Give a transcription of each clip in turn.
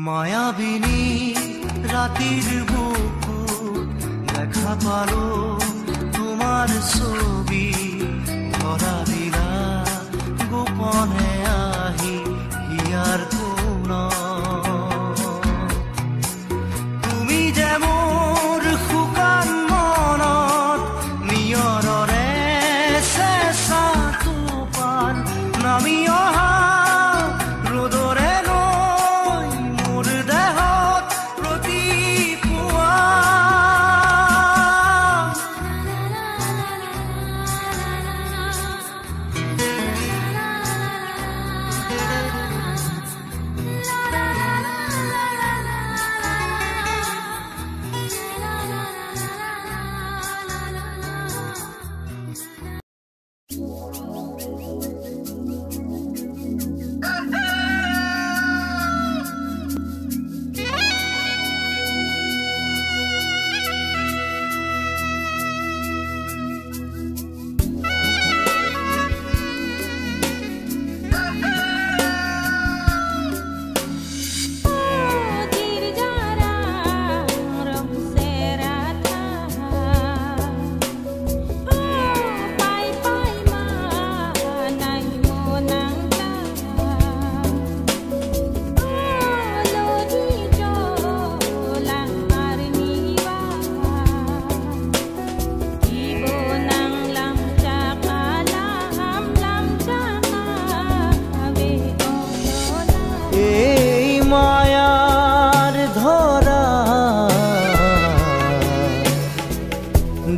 মায়াবিনী রাতের বুকুত দেখা পালো তোমার ছবি ধরা দিলা গোপনে আহি হিয়ার কোন তুমি যে মোর শুকান মনত নিয়ৰৰে চেঁচা টোপাল নামি অহা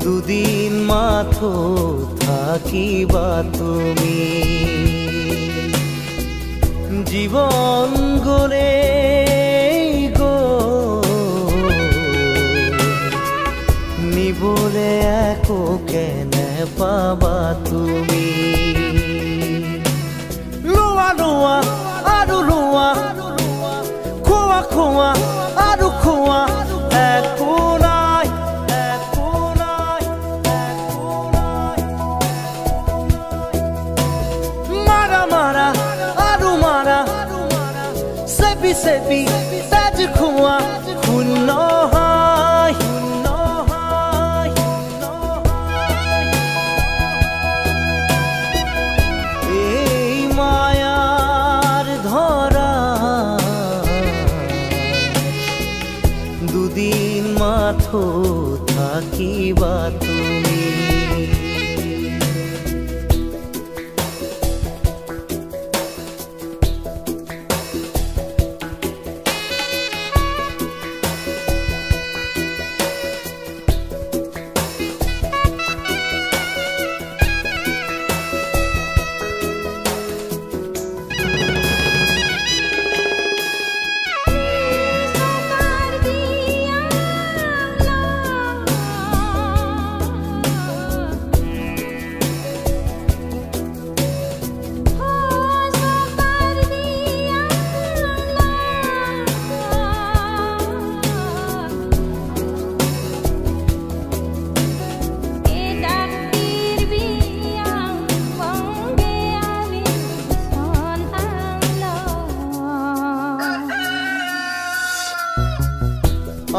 দুদিন মাথো থাকিবা তুমি জীবন গলে একো কেনে পাবা তুমি লোৱা লোৱা আৰু লোৱা খোৱা খোৱা আৰু খোৱা একো নাই একো নাই একো নাই মাৰা মাৰা আৰু মাৰা চেপি চেপি তেজ খোৱা শূন্য হয় শূন্য হয় এই মায়াৰ ধৰা দুদিন মাথো থাকিবা তুমি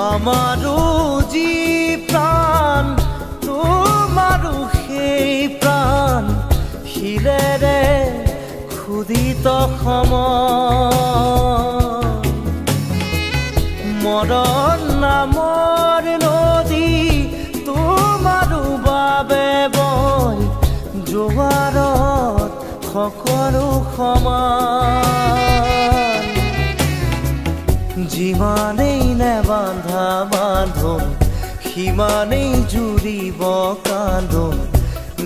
আমাৰো যি প্ৰাণ তোমাৰো সেই প্ৰাণ শিৰেৰে ক্ষুধিত মৰণ নামৰ নদী তোমাৰো বাবে বয় জোৱাৰত সকলো সমান যিমানেই নেবান্ধা বান্ধোন সিমানেই জুৰিব কান্ধোন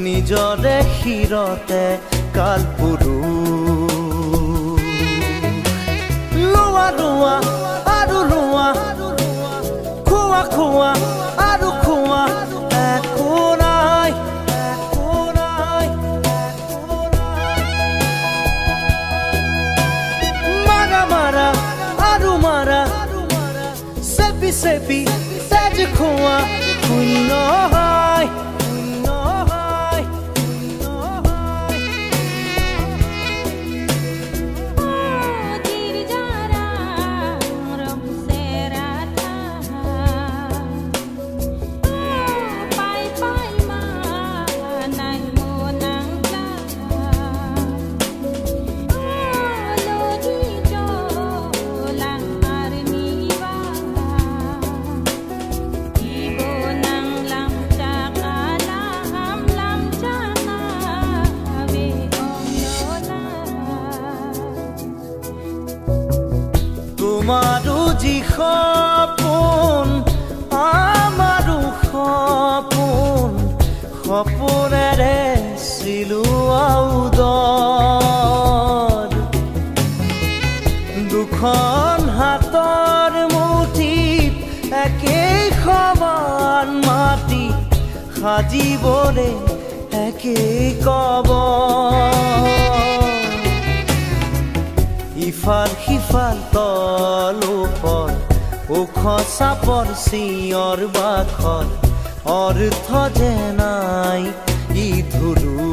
নিজৰে শিৰতে কালপুৰুষ লোৱা লোৱা আৰু লোৱা খোৱা খোৱা আৰু খোৱা একো নাই একো নাই একো নাই মাৰা মাৰা আৰু মাৰা চেপি চেপি তেজ খোৱা শূন্য হয় শূন্য হয় শূন্য হয় তোমাৰো যি সপোন আমাৰো সপোন সপোনেৰে চিলোৱা উদৰ দুখন হাতৰ মুঠিত একেই সমান মাটি সাজিবলে একেই কবৰ ইফাল সিফাল তল ওপৰ ওখ চাপৰ চিঞৰ বাখৰ অৰ্থ যে নাই ই ধুলু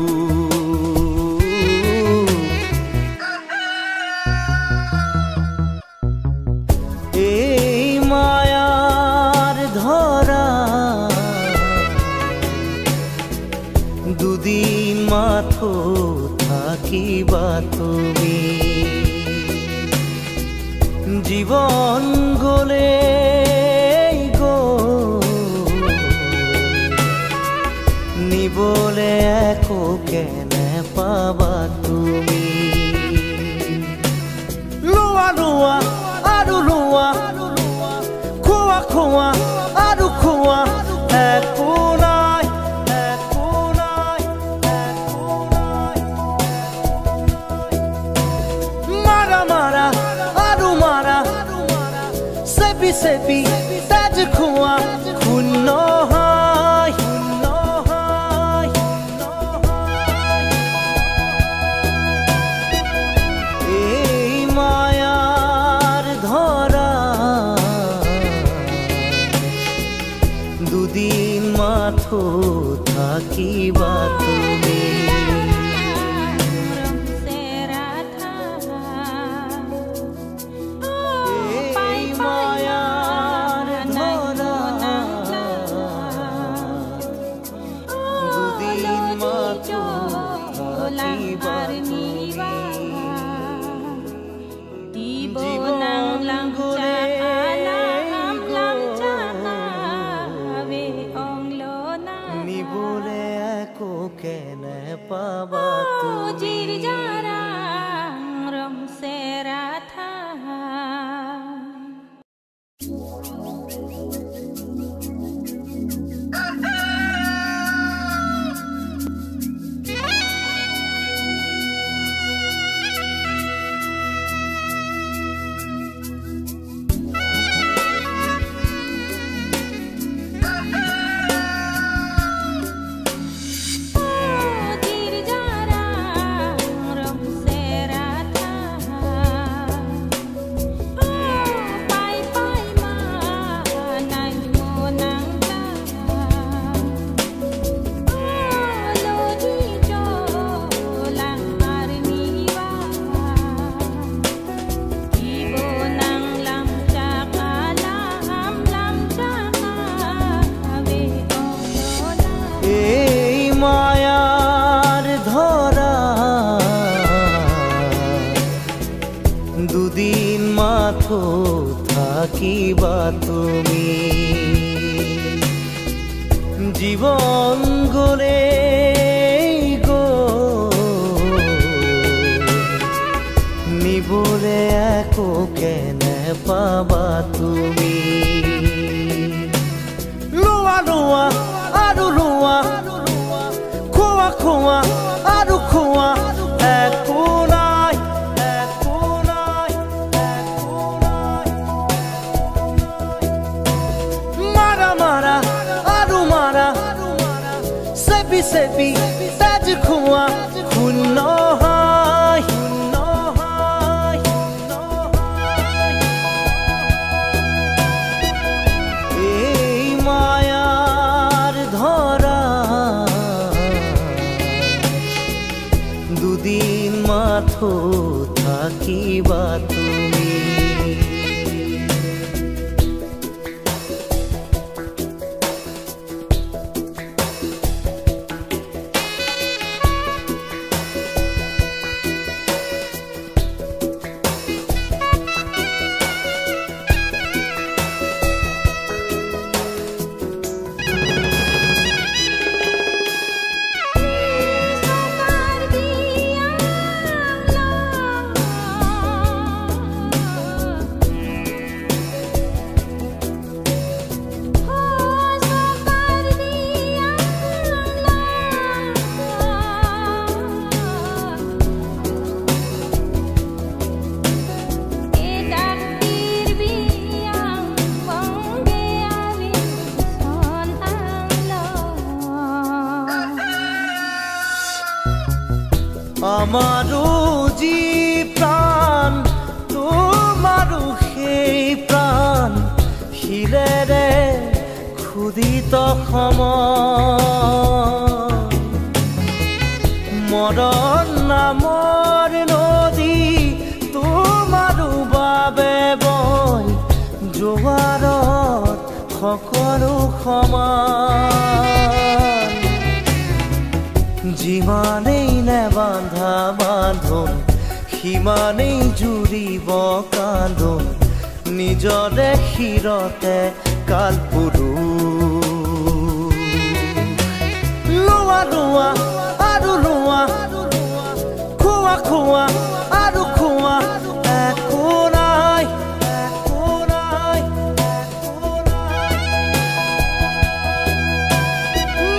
এই মায়াৰ ধৰা দুদিন মাথো থাকিবা তুমি জীবন গলে নিবলে একো কেনে পাবা তুমি লোৱা লোৱা আৰু লোৱা খোৱা খোৱা আৰু খোৱা একো নাই একো নাই একো নাই মাৰা মাৰা আৰু মাৰা চেপি চেপি তেজ খোৱা শূন্য হয় শূন্য হয় দুদিন মাথো থাকিবা তুমি দুদিন মাথো থাকিবা তুমি জীবন গলে গো নিবলে একো কেনে পাবা তুমি লোৱা লোৱা আৰু লোৱা খোৱা খোৱা আৰু খোৱা একো নাই Sepi taj khua khunno hai ei mayar dhora dudin matho thakiba tumi আমারো জি প্রাণ তোমারো সেই প্রাণ শিলেৰে ক্ষুধিত মৰণ নামৰ নদী তোমাৰো বাবে বৈ জোৱাৰত সকলো সমান যিমানেই নেবান্ধা বান্ধোন সিমানেই জুৰিব কান্দোন নিজৰে শিৰতে কালপুৰুষ লোৱা লোৱা আৰু লোৱা খোৱা খোৱা আৰু খোৱা একো নাই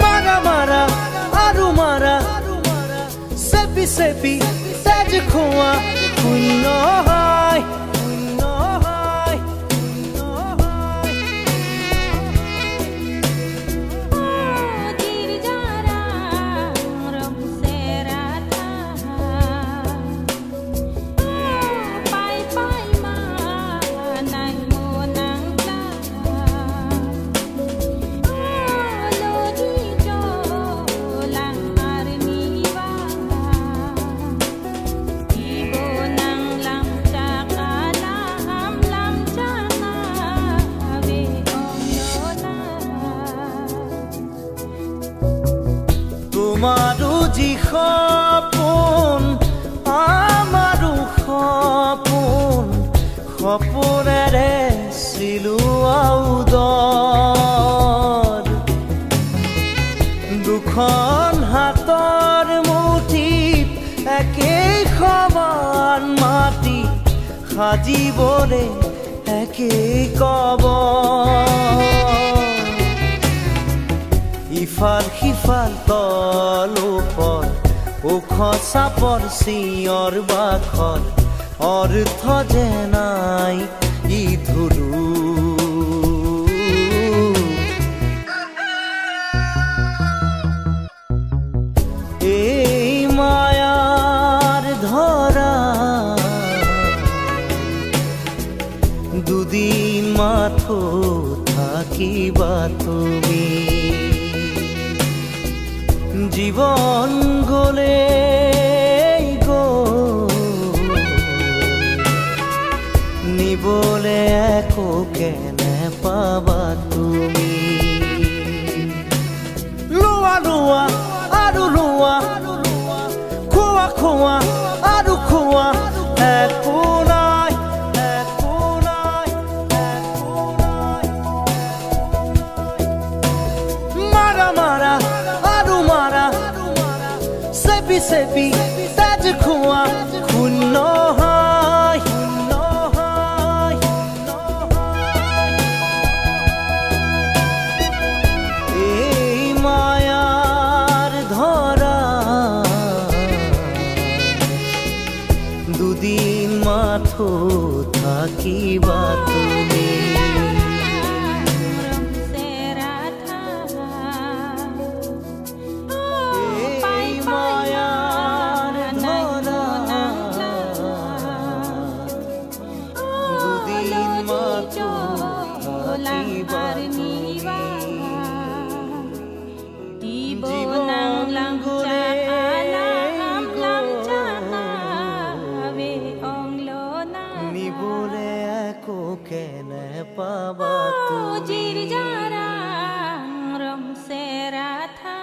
মাৰা মাৰা আৰু মাৰা Sepi taj khua khunno hai সপোন আমাৰো সপোন সপোনেৰে চিলোৱা উদৰ দুখন হাতৰ মুঠিত একেই সমান মাটি সাজিবলে একেই কবৰ ইফাল সিফাল তল ওপৰ ওখ চাপৰ চিঞৰ বাখৰ অৰ্থ যে নাই ই ধুৰু এই মায়াৰ ধৰা দুদিন মাথো থাকিবা তুমি জীবন গলে নিবলে একো কেনে পাবা তুমি লোৱা লোৱা আৰু লোৱা খোৱা খোৱা আৰু খোৱা একো নাই একো নাই একো নাই মাৰা মাৰা আৰু মাৰা চেপি চেপি তেজ খোৱা শূন্য দুদিন মাথো থাকিবা তুমি এই মায়াৰ ধৰা দুদিন মাথো থাকিবা নিবলে একো কেনে পাবা জির যারা রম সেরা থা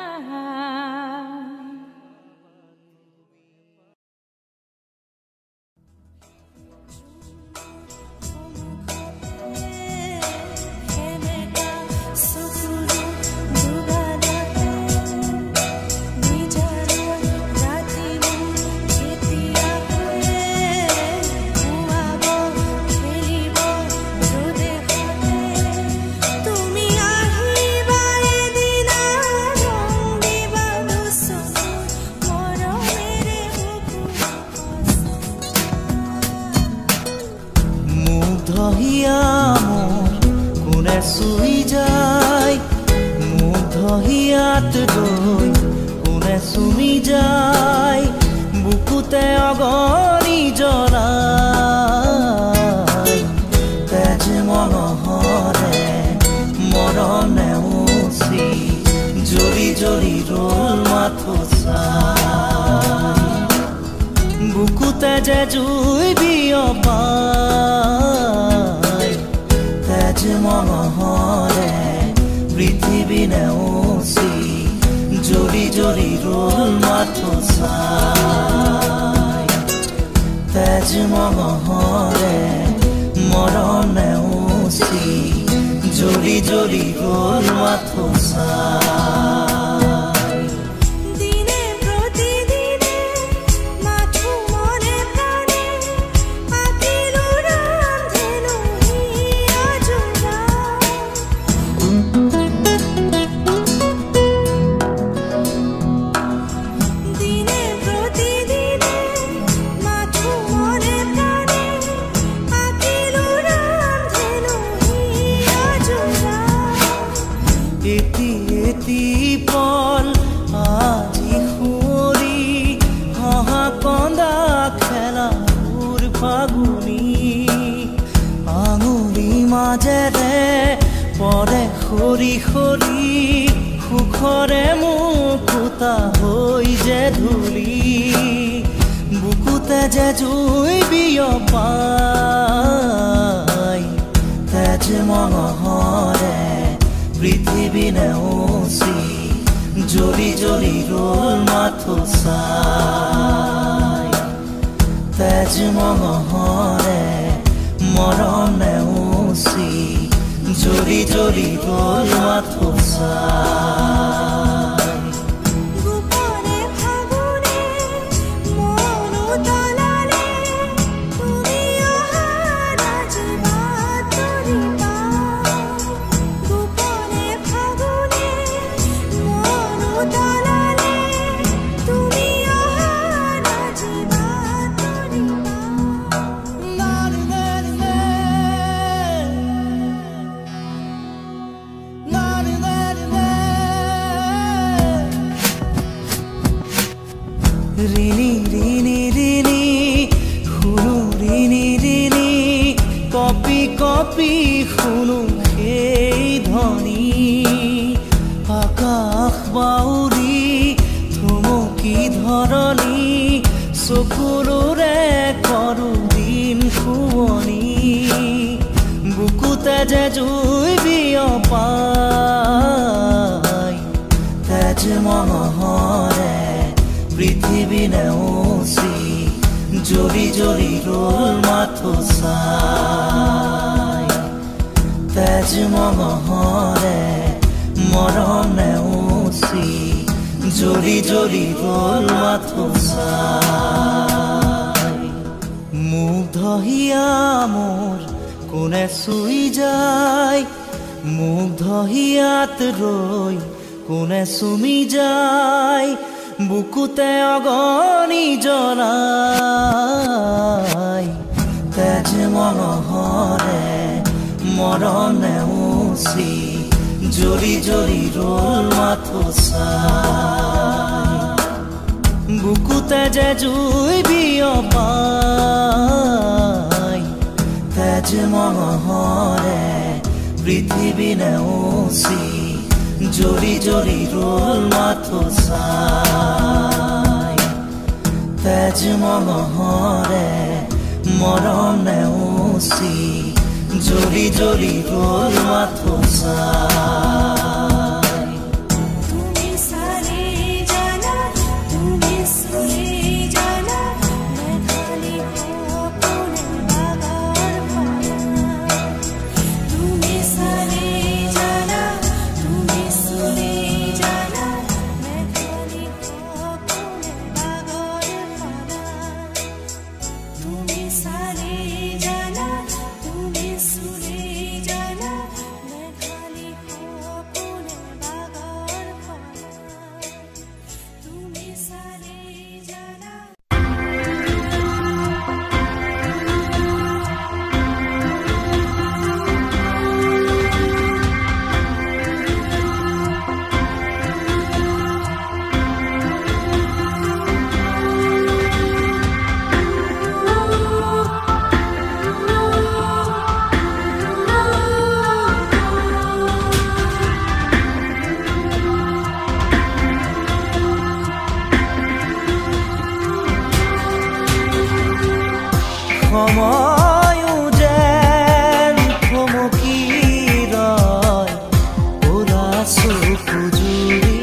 কোনে চুই যায় মুগ্ধ হিয়াত গৈ কোনে চুমি যায় বুকুতে অগণি জ্বলাই তেজ মনোহৰে মৰণে উচি জ্বলি জ্বলি ৰল মাথো চাই বুকুতে যে জুই বিয়পাই তেজ মনোহৰে পৃথিৱী নেওচি জ্বলি জ্বলি ৰল মাথো চাই তেজ মনোহৰে মৰণ নেওচি জ্বলি জ্বলি ৰল মাথো চাই দিনে প্ৰতিদিনে মাথো মনে প্ৰাণে আকিলো ৰান্ধেনো হিয়া জোৰা দিনে প্ৰতিদিনে মাথো মনে প্ৰাণে আকিলো ৰান্ধেনো হিয়া জোৰা এটি এটি পল আজি সুঁৱৰি হহা কন্দা খেলা সুৰ ফাগুনি আঙুলি মাজেৰে পৰে সৰি সৰি সুখৰে মুকুতা হৈ যে ধূলি বুকুতে যে জুই বিয়পাই তেজ মনোহৰে পৃথিৱী নেওচি জ্বলি জ্বলি ৰল মাথো চাই তেজ মঙহৰে মৰম নেওচি জ্বলি জ্বলি ৰল মাথো চাই গোপনে ফাগুনে মন উতলালে তুমি অহা আজি বাতৰি পাওঁ গোপনে ফাগুনে মন উতলালে তুমি অহা আজি বাতৰি ৰিণি ৰিণি ৰিণি শুনো ৰিণি ৰিণি কপি কপি শুনো সেই ধ্বনি আকাশ বাউৰি থমকি ধৰণি চকুৰে কৰো দিন শুৱনি বুকুতে যে জুই বিয়পাই তেজ মঙহৰে পৃথিৱী নেওচি জ্বলি জ্বলি ৰল মাথো চাই তেজ মঙহৰে মৰম নেওচি জ্বলি জ্বলি ৰল মাথো চাই মুগ্ধ হিয়া মোৰ কোনে চুই যায় মুগ্ধ হিয়াত ৰৈ কোনে চুমি যায় বুকুতে অগনি জ্বলাই তেজ মঙহৰে মৰম নেওচি জ্বলি জ্বলি ৰল মাথো চাই বুকুতে যে জুই বিয়পাই তেজ মঙহৰে পৃথিৱী নেওচি জ্বলি জ্বলি ৰল মাথো চাই তেজ মঙহৰে মৰম নেওচি জ্বলি জ্বলি ৰল মাথো চাই তুমি সারে জানা তুমি সুরে জানা মেঘালি কোনে বাগার পানা তুমি সারে জানা তুমি সুরে জানা মেঘালি কোনে বাগার পানা তুমি সারে জানা তুমি সুরে জানা মেঘালি কোনে বাগার পানা তুমি সারে জানা সময়ো যেন থমকি ৰয় ওলা চকু জুৰি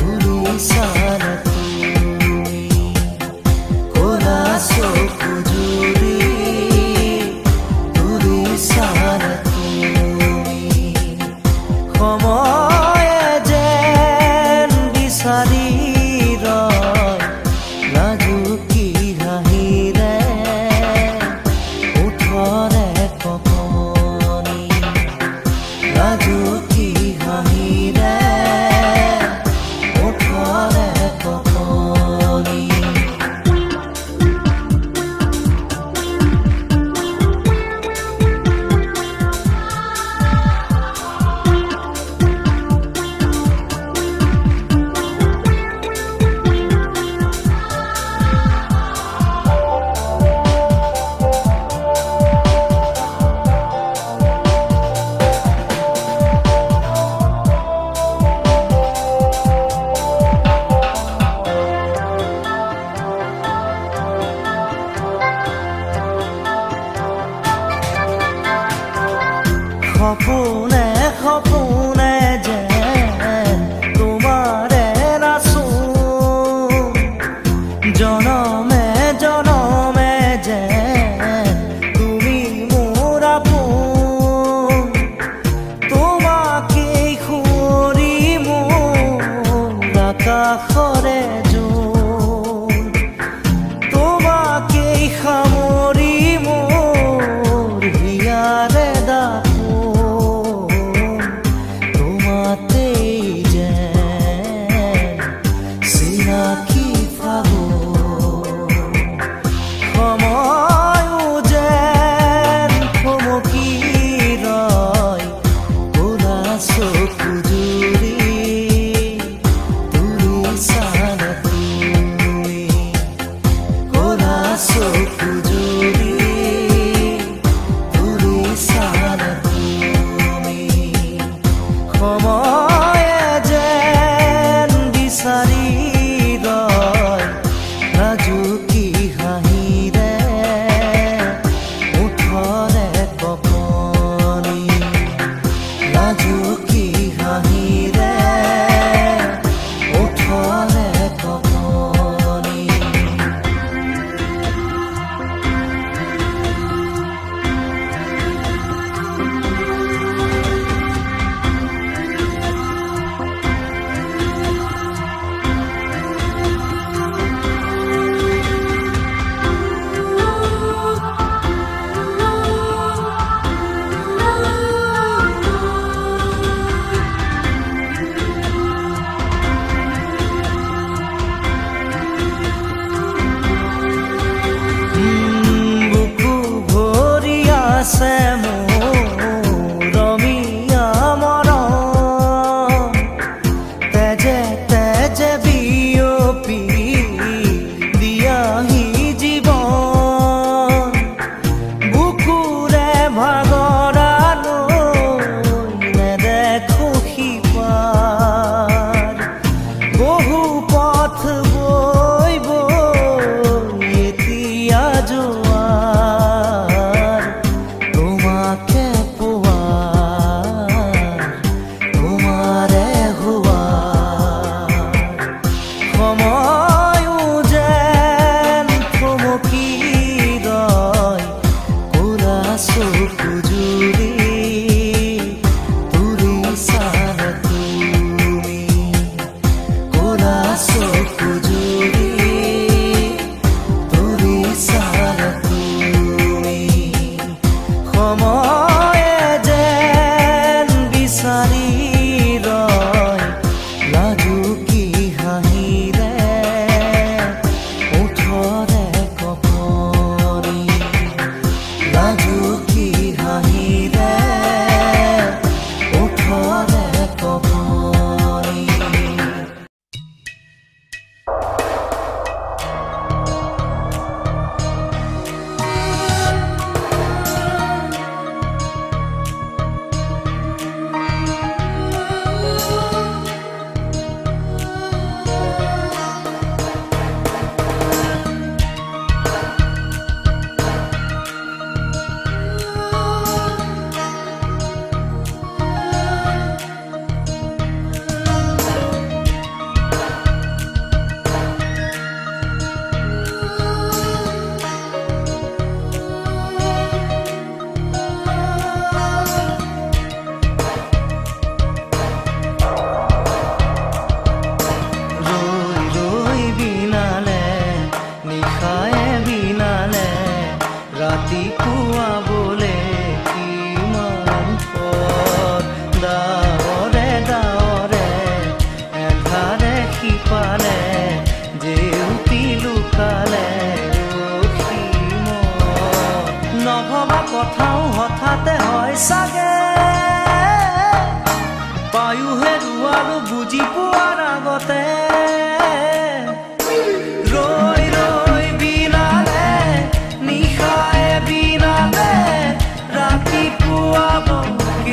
উৰিছানে তুমি ক'লা চকু জুৰি উৰিছানে তুমি সময়ে যেন বিচাৰি ৰয় লাজুকী হাঁহিৰে ওঠৰে কপনি লাজুকী হাঁহিৰে ওঠৰে কপনি সপোনে সপোনে যেন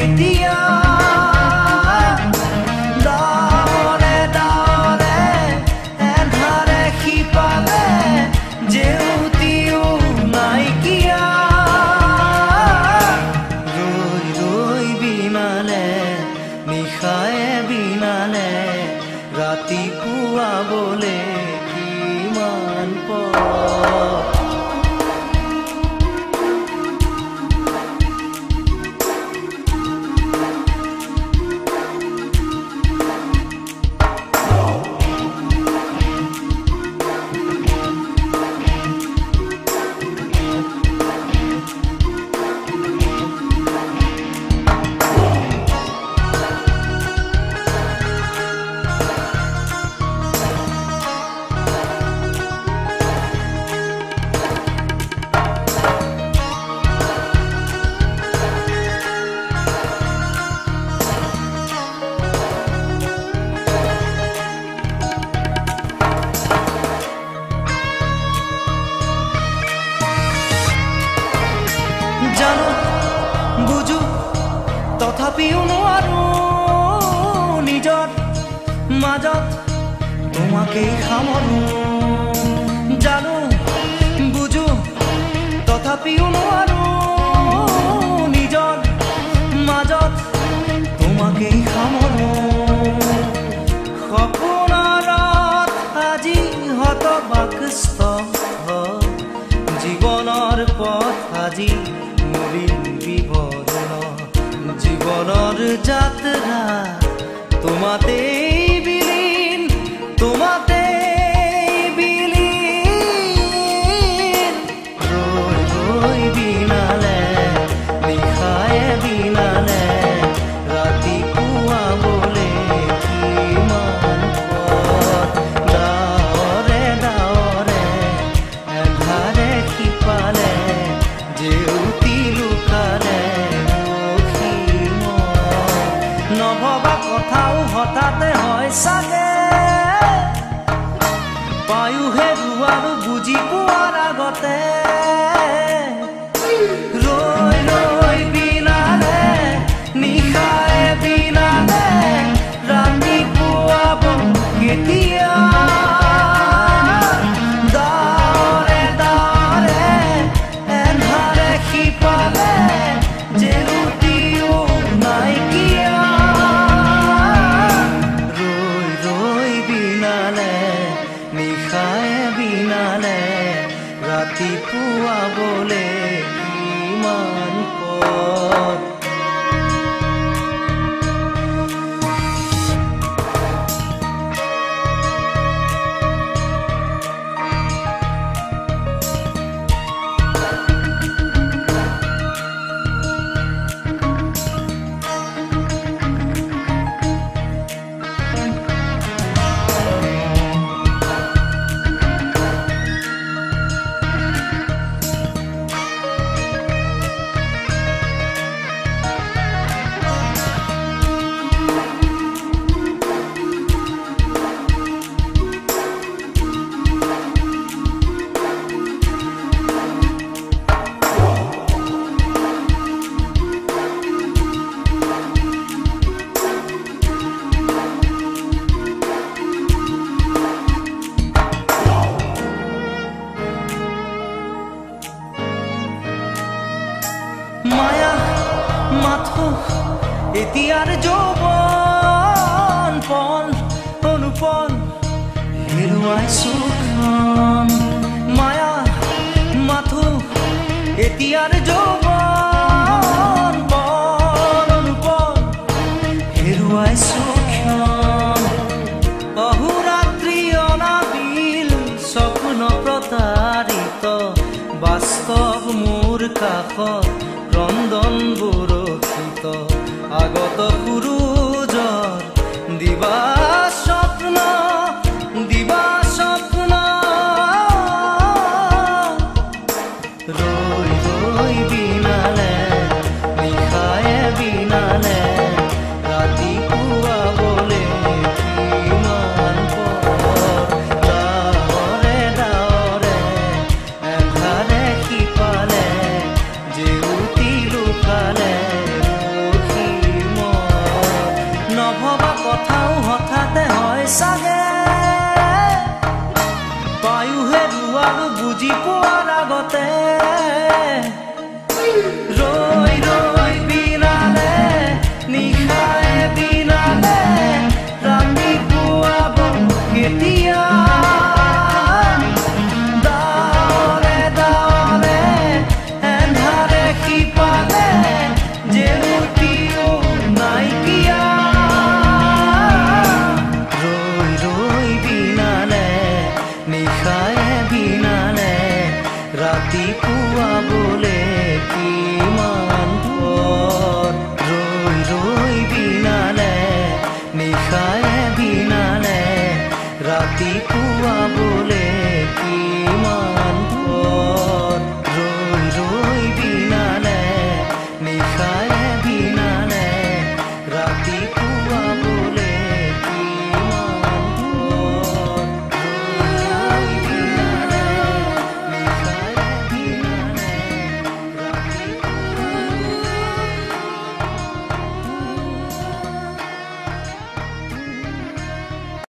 কেতিয়া ডাৱৰে ডাৱৰে এন্ধাৰে সিপাৰে জেউতিও নাইকিয়া ৰৈ ৰৈ বিনালে নিশায়ে বিনালে ৰাতিপুৱাবলে কিমান পথ জানো বুঝো তথাপিও নোৱাৰো নিজৰ মাজত তোমাকেই সামৰো জানো বুঝো তথাপিও নোৱাৰো নিজৰ মাজত তোমাকেই সামৰো সপোনত আজি হতবাকস্থ জীৱনৰ পথ আজি জীবনৰ যাত্ৰা তোমাতেই বিলীন তোমাতেই বিলীন ৰৈ ৰৈ বিনালে নিশায়ে বিনালে ৰাতিপুৱাবলে কিমান পথ ডাৱৰে ডাৱৰে এন্ধাৰে সিপালে জেউতি লুকালে নভবা কথাও হঠাতে হয় চাগে পায়ুহে আৰু বুজি পোৱাৰ আগতে ৰৈ ৰৈ বিনালে নিশায়ে বিনালে ৰাতিপুৱাব কেতিয়া ডাৱৰে ডাৱৰে এন্ধাৰে সিপালে জেউতিও নাইকিয়া নিশায়ে বিনালে ৰাতিপুৱাবলে কিমান পথ মায়া মাথো এতিয়াৰ যৌৱন পল অনুপল হেৰুৱাইছো মায়া মাথো এতিয়াৰ যৌৱন পল অনুপল হেৰুৱাইছো অহোৰাত্ৰি অনাবিল স্বপ্ন প্ৰতাৰিত বাস্তৱ মোৰ কাষত ক্ৰন্দন বৰষিত আগত সূৰুজৰ দিবা স্বপ্ন ৰৈ ৰৈ চাগে